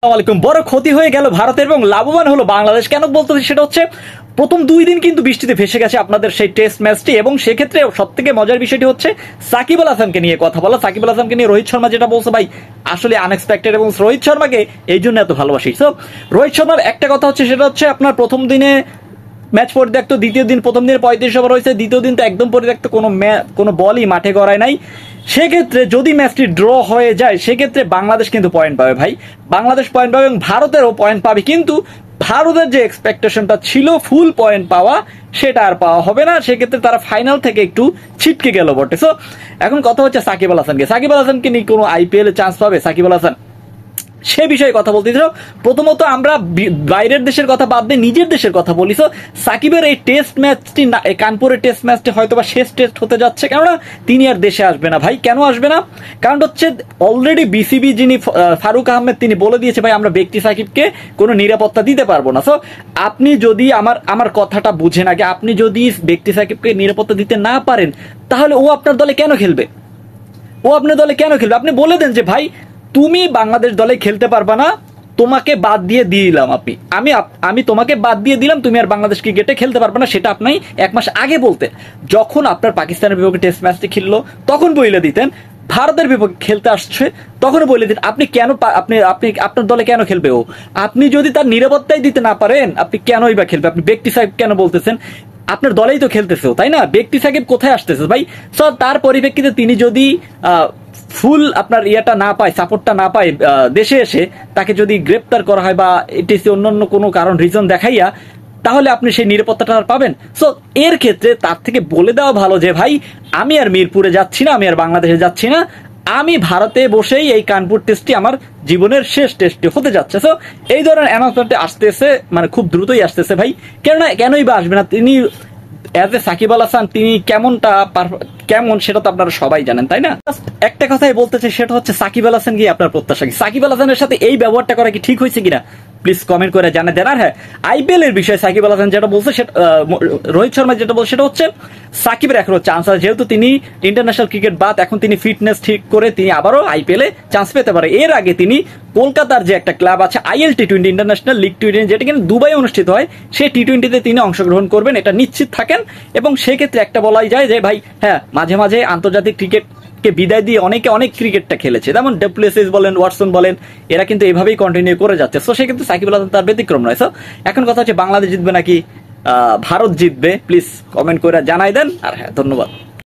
আসসালামাইকুম। বড় ক্ষতি হয়ে গেল ভারতের এবং লাভবান হলো বাংলাদেশ। কেন বলতেছি সেটা হচ্ছে প্রথম 2 দিন কিন্তু বৃষ্টিতে ভেসে গেছে আপনাদের সেই টেস্ট ম্যাচটি, এবং সেক্ষেত্রে সব থেকে মজার বিষয়টি হচ্ছে সাকিব আল হাসানকে নিয়ে কথা বলা। সাকিব আল হাসানকে নিয়ে রোহিত শর্মা যেটা বলছে ভাই আসলে আনএক্সপেক্টেড, এবং রোহিত শর্মাকে এই জন্য এত ভালোবাসি। সো রোহিত শর্মার একটা কথা হচ্ছে সেটা হচ্ছে আপনার প্রথম দিনে ম্যাচ পরিত্যক্ত, দ্বিতীয় দিন প্রথম দিনে 35 ওভার হয়েছে, দ্বিতীয় দিন তো একদম পরিত্যক্ত, কোনো বলই মাঠে গড়ায় নাই। সেক্ষেত্রে যদি ম্যাচটি ড্র হয়ে যায় সেক্ষেত্রে বাংলাদেশ কিন্তু পয়েন্ট পাবে ভাই, বাংলাদেশ পয়েন্ট পাবে এবং ভারতেরও পয়েন্ট পাবে, কিন্তু ভারতের যে এক্সপেকটেশনটা ছিল ফুল পয়েন্ট পাওয়া সেটা আর পাওয়া হবে না। সেক্ষেত্রে তারা ফাইনাল থেকে একটু ছিটকে গেল বটে। সো এখন কথা হচ্ছে সাকিব আল হাসানকে নিয়ে কোনো আইপিএল এ চান্স পাবে সাকিব আল হাসান, সে বিষয়ে কথা বলতে চাও। প্রথমত আমরা বাইরের দেশের কথা বাদ দিয়ে নিজের দেশের কথা বলি। সো সাকিবের এই টেস্ট ম্যাচটি, কানপুরের টেস্ট ম্যাচটি হয়তো বা শেষ টেস্ট হতে যাচ্ছে, কেননা তিনি আর দেশে আসবে না ভাই। কেন আসবে না? কারণ হচ্ছে অলরেডি বিসিবি যিনি ফারুক আহমেদ তিনি বলে দিয়েছে ভাই আমরা ব্যক্তি সাকিবকে কোনো নিরাপত্তা দিতে পারবো না। সো আপনি যদি আমার কথাটা বুঝেন আগে, আপনি যদি ব্যক্তি সাকিবকে নিরাপত্তা দিতে না পারেন তাহলে ও আপনার দলে কেন খেলবে? আপনি বলে দেন যে ভাই তুমি বাংলাদেশ দলে খেলতে পারবা না, তোমাকে বাদ দিয়ে দিলাম, আমি তোমাকে বাদ দিয়ে দিলাম, তুমি আর বাংলাদেশ ক্রিকেটে খেলতে পারবে না। সেটা আপনি 1 মাস আগে বলতে, যখন আপনার পাকিস্তানের বিপক্ষে টেস্ট ম্যাচটি খেললো তখন বলে দিতেন। ভারতের বিপক্ষে খেলতে আসছে তখন বলে দিন আপনি কেন আপনি আপনার দলে কেন খেলবে ও? আপনি যদি তার নিরাপত্তাই দিতে না পারেন আপনি কেনই বা খেলবে? আপনি ব্যক্তি সাহেব কেন বলতেছেন? আপনার দলেই তো খেলতেছে, তাই না? ব্যক্তি সাহেব কোথায় আসতেছে ভাই? সো তার পরিপ্রেক্ষিতে তিনি যদি ফুল আপনার ইয়েটা না পায়, সাপোর্টটা না পায়, দেশে এসে তাকে যদি গ্রেপ্তার করা হয় বা এটিসি অন্যান্য কোনো কারণ রিজন দেখাইয়া, তাহলে আপনি সেই নিরাপত্তাটা আর পাবেন? সো এর ক্ষেত্রে তার থেকে বলে দেওয়া ভালো যে ভাই আমি আর মিরপুরে যাচ্ছি না, আমি আর বাংলাদেশে যাচ্ছি না, আমি ভারতে বসেই এই কানপুর টেস্টটি আমার জীবনের শেষ টেস্টটি হতে যাচ্ছে। সো এই ধরনের অ্যানাউন্সমেন্টে আসতেছে, মানে খুব দ্রুতই আসতেছে ভাই। কেনই বা আসবে না? তিনি অ্যাজ এ সাকিব আল হাসান তিনি কেমন সেটা তো আপনারা সবাই জানেন, তাই না? একটা কথাই বলতে চাই, সেটা হচ্ছে সাকিব আল হাসান কি আপনার প্রত্যাশা কি? সাকিব আল হাসানের সাথে এই ব্যবহারটা করা কি ঠিক হয়েছে কিনা প্লিজ কমেন্ট করে জানিয়ে দেন। আর হ্যাঁ, আইপিএল এর বিষয়ে সাকিব আল হাসান যেটা বলছে, রোহিত শর্মা যেটা বলছে সেটা হচ্ছে সাকিবের এখনো চান্স আছে, যেহেতু তিনি ইন্টারন্যাশনাল ক্রিকেট বাদ এখন তিনি ফিটনেস ঠিক করে তিনি আবারও আইপিএল এ চান্স পেতে পারে। এর আগে তিনি কলকাতার যে একটা ক্লাব আছে ILT20 ইন্টারন্যাশনাল লিগ টি20, যেটা কিন্তু দুবাই অনুষ্ঠিত হয়, সেই টি20তে তিনি অংশগ্রহণ করবেন, এটা নিশ্চিত থাকেন। এবং সেক্ষেত্রে একটা বলাই যায় যে ভাই হ্যাঁ, মাঝে মাঝে আন্তর্জাতিক ক্রিকেট কে বিদায় দিয়ে অনেক ক্রিকেটটা খেলেছে, যেমন ডুপ্লেসিস বলেন, ওয়াটসন বলেন, এরা কিন্তু এইভাবেই কন্টিনিউ করে যাচ্ছে। সো সেক্ষেত্রে সাকিব আল হাসান তার ব্যতিক্রম নয়। সো এখন কথা হচ্ছে বাংলাদেশ জিতবে নাকি ভারত জিতবে, প্লিজ কমেন্ট করে জানাই দেন। আর হ্যাঁ, ধন্যবাদ।